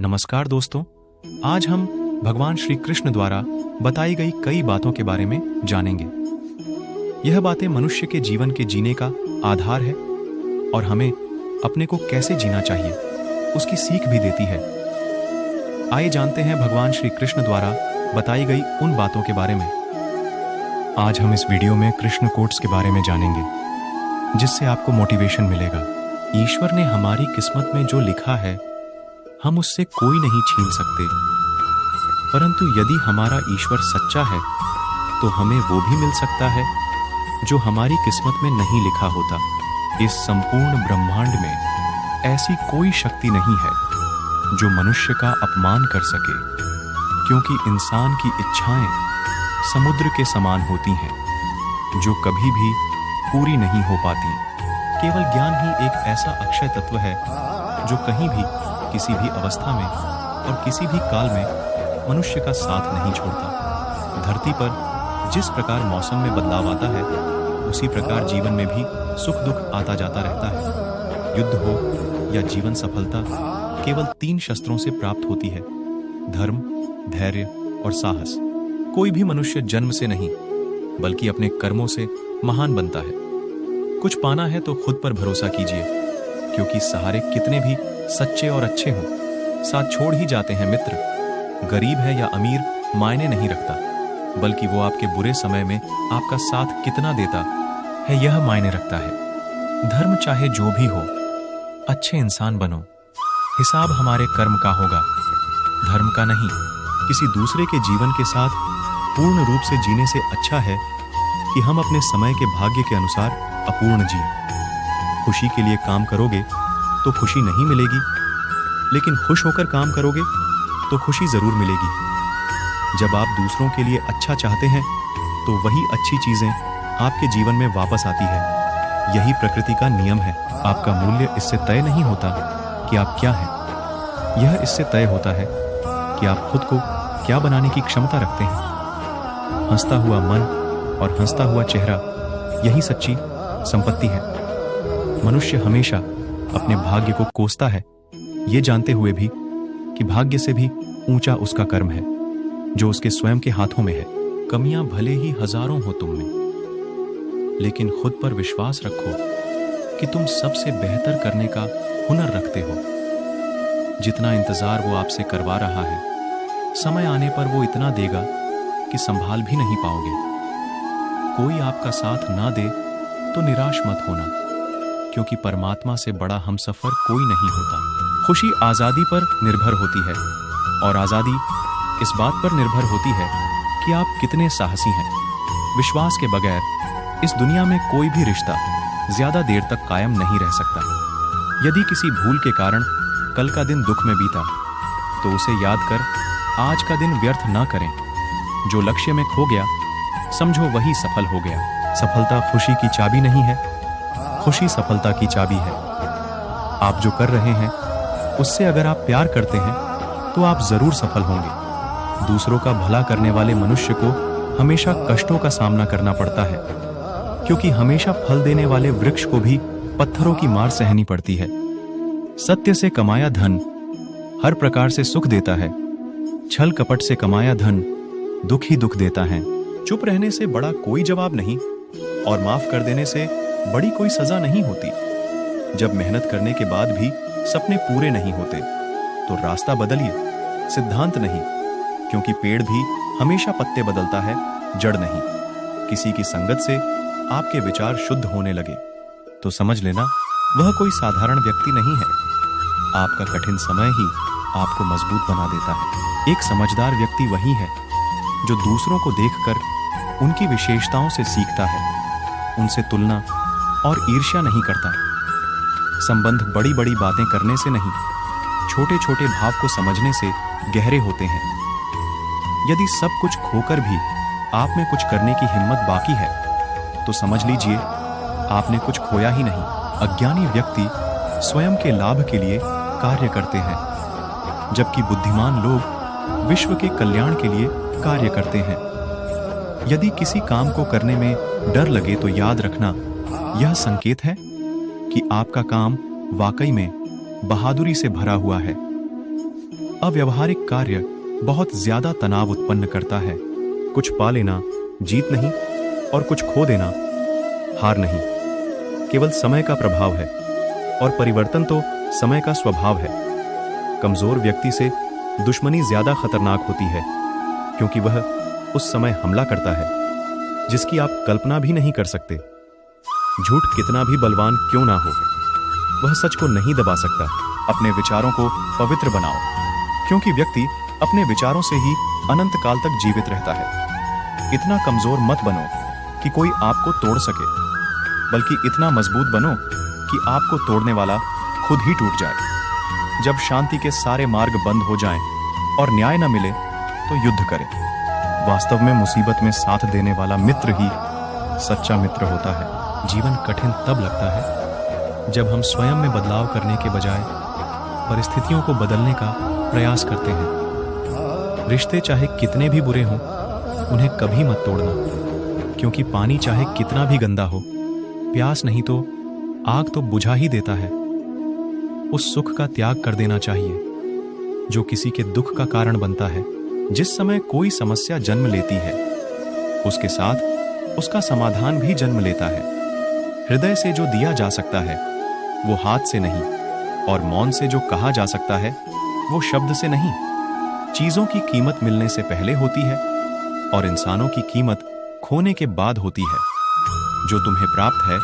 नमस्कार दोस्तों, आज हम भगवान श्री कृष्ण द्वारा बताई गई कई बातों के बारे में जानेंगे। यह बातें मनुष्य के जीवन के जीने का आधार है और हमें अपने को कैसे जीना चाहिए उसकी सीख भी देती है। आइए जानते हैं भगवान श्री कृष्ण द्वारा बताई गई उन बातों के बारे में। आज हम इस वीडियो में कृष्ण कोट्स के बारे में जानेंगे, जिससे आपको मोटिवेशन मिलेगा। ईश्वर ने हमारी किस्मत में जो लिखा है हम उससे कोई नहीं छीन सकते, परंतु यदि हमारा ईश्वर सच्चा है तो हमें वो भी मिल सकता है जो हमारी किस्मत में नहीं लिखा होता। इस संपूर्ण ब्रह्मांड में ऐसी कोई शक्ति नहीं है जो मनुष्य का अपमान कर सके, क्योंकि इंसान की इच्छाएं समुद्र के समान होती हैं जो कभी भी पूरी नहीं हो पाती। केवल ज्ञान ही एक ऐसा अक्षय तत्व है जो कहीं भी, किसी भी अवस्था में और किसी भी काल में मनुष्य का साथ नहीं छोड़ता। धरती पर जिस प्रकार मौसम में बदलाव आता है, उसी प्रकार जीवन में भी सुख दुख आता जाता रहता है। युद्ध हो या जीवन सफलता केवल 3 शस्त्रों से प्राप्त होती है: धर्म, धैर्य और साहस। कोई भी मनुष्य जन्म से नहीं बल्कि अपने कर्मों से महान बनता है। कुछ पाना है तो खुद पर भरोसा कीजिए, क्योंकि सहारे कितने भी सच्चे और अच्छे हों, साथ छोड़ ही जाते हैं मित्र। गरीब है या अमीर मायने नहीं रखता, बल्कि वो आपके बुरे समय में आपका साथ कितना देता है यह मायने रखता है। धर्म चाहे जो भी हो, अच्छे इंसान बनो। हिसाब हमारे कर्म का होगा, धर्म का नहीं। किसी दूसरे के जीवन के साथ पूर्ण रूप से जीने से अच्छा है कि हम अपने समय के भाग्य के अनुसार अपूर्ण जिए। खुशी के लिए काम करोगे तो खुशी नहीं मिलेगी, लेकिन खुश होकर काम करोगे तो खुशी जरूर मिलेगी। जब आप दूसरों के लिए अच्छा चाहते हैं तो वही अच्छी चीजें आपके जीवन में वापस आती है। यही प्रकृति का नियम है। आपका मूल्य इससे तय नहीं होता कि आप क्या हैं, यह इससे तय होता है कि आप खुद को क्या बनाने की क्षमता रखते हैं। हंसता हुआ मन और हंसता हुआ चेहरा, यही सच्ची संपत्ति है। मनुष्य हमेशा अपने भाग्य को कोसता है, ये जानते हुए भी कि भाग्य से भी ऊंचा उसका कर्म है जो उसके स्वयं के हाथों में है। कमियां भले ही हजारों हो तुम में, लेकिन खुद पर विश्वास रखो कि तुम सबसे बेहतर करने का हुनर रखते हो। जितना इंतजार वो आपसे करवा रहा है, समय आने पर वो इतना देगा कि संभाल भी नहीं पाओगे। कोई आपका साथ ना दे तो निराश मत होना, क्योंकि परमात्मा से बड़ा हमसफर कोई नहीं होता। खुशी आजादी पर निर्भर होती है, और आजादी इस बात पर निर्भर होती है कि आप कितने साहसी हैं। विश्वास के बगैर इस दुनिया में कोई भी रिश्ता ज्यादा देर तक कायम नहीं रह सकता। यदि किसी भूल के कारण कल का दिन दुख में बीता, तो उसे याद कर आज का दिन व्यर्थ ना करें। जो लक्ष्य में खो गया, समझो वही सफल हो गया। सफलता खुशी की चाबी नहीं है, खुशी सफलता की चाबी है। आप जो कर रहे हैं उससे अगर आप प्यार करते हैं तो आप जरूर सफल होंगे। दूसरों का भला करने वाले मनुष्य को हमेशा कष्टों का सामना करना पड़ता है, क्योंकि हमेशा फल देने वाले वृक्ष को भी पत्थरों की मार सहनी पड़ती है। सत्य से कमाया धन हर प्रकार से सुख देता है, छल कपट से कमाया धन दुख ही दुख देता है। चुप रहने से बड़ा कोई जवाब नहीं, और माफ कर देने से बड़ी कोई सजा नहीं होती। जब मेहनत करने के बाद भी सपने पूरे नहीं होते तो रास्ता बदलिए, सिद्धांत नहीं, क्योंकि पेड़ भी हमेशा पत्ते बदलता है, जड़ नहीं। किसी की संगत से आपके विचार शुद्ध होने लगे तो समझ लेना वह कोई साधारण व्यक्ति नहीं है। आपका कठिन समय ही आपको मजबूत बना देता है। एक समझदार व्यक्ति वही है जो दूसरों को देखकर उनकी विशेषताओं से सीखता है, उनसे तुलना और ईर्ष्या नहीं करता। संबंध बड़ी बड़ी बातें करने से नहीं, छोटे छोटे भाव को समझने से गहरे होते हैं। यदि सब कुछ खोकर भी आप में कुछ करने की हिम्मत बाकी है तो समझ लीजिए आपने कुछ खोया ही नहीं। अज्ञानी व्यक्ति स्वयं के लाभ के लिए कार्य करते हैं, जबकि बुद्धिमान लोग विश्व के कल्याण के लिए कार्य करते हैं। यदि किसी काम को करने में डर लगे तो याद रखना, यह संकेत है कि आपका काम वाकई में बहादुरी से भरा हुआ है। अव्यावहारिक कार्य बहुत ज्यादा तनाव उत्पन्न करता है। कुछ पा लेना जीत नहीं और कुछ खो देना हार नहीं, केवल समय का प्रभाव है और परिवर्तन तो समय का स्वभाव है। कमजोर व्यक्ति से दुश्मनी ज्यादा खतरनाक होती है, क्योंकि वह उस समय हमला करता है जिसकी आप कल्पना भी नहीं कर सकते। झूठ कितना भी बलवान क्यों ना हो, वह सच को नहीं दबा सकता। अपने विचारों को पवित्र बनाओ, क्योंकि व्यक्ति अपने विचारों से ही अनंत काल तक जीवित रहता है। इतना कमजोर मत बनो कि कोई आपको तोड़ सके, बल्कि इतना मजबूत बनो कि आपको तोड़ने वाला खुद ही टूट जाए। जब शांति के सारे मार्ग बंद हो जाएं और न्याय न मिले तो युद्ध करें। वास्तव में मुसीबत में साथ देने वाला मित्र ही सच्चा मित्र होता है। जीवन कठिन तब लगता है जब हम स्वयं में बदलाव करने के बजाय परिस्थितियों को बदलने का प्रयास करते हैं। रिश्ते चाहे कितने भी बुरे हों, उन्हें कभी मत तोड़ना, क्योंकि पानी चाहे कितना भी गंदा हो, प्यास नहीं तो आग तो बुझा ही देता है। उस सुख का त्याग कर देना चाहिए जो किसी के दुख का कारण बनता है। जिस समय कोई समस्या जन्म लेती है, उसके साथ उसका समाधान भी जन्म लेता है। हृदय से जो दिया जा सकता है वो हाथ से नहीं, और मौन से जो कहा जा सकता है वो शब्द से नहीं। चीजों की कीमत मिलने से पहले होती है और इंसानों की कीमत खोने के बाद होती है। जो तुम्हें प्राप्त है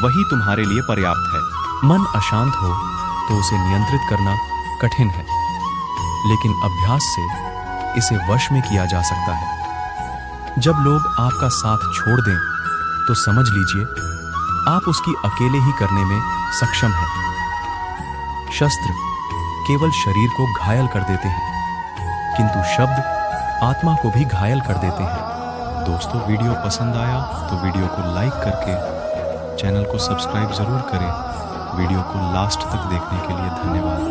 वही तुम्हारे लिए पर्याप्त है। मन अशांत हो तो उसे नियंत्रित करना कठिन है, लेकिन अभ्यास से इसे वश में किया जा सकता है। जब लोग आपका साथ छोड़ दें तो समझ लीजिए आप उसकी अकेले ही करने में सक्षम हैं। शस्त्र केवल शरीर को घायल कर देते हैं, किंतु शब्द आत्मा को भी घायल कर देते हैं। दोस्तों, वीडियो पसंद आया तो वीडियो को लाइक करके चैनल को सब्सक्राइब जरूर करें। वीडियो को लास्ट तक देखने के लिए धन्यवाद।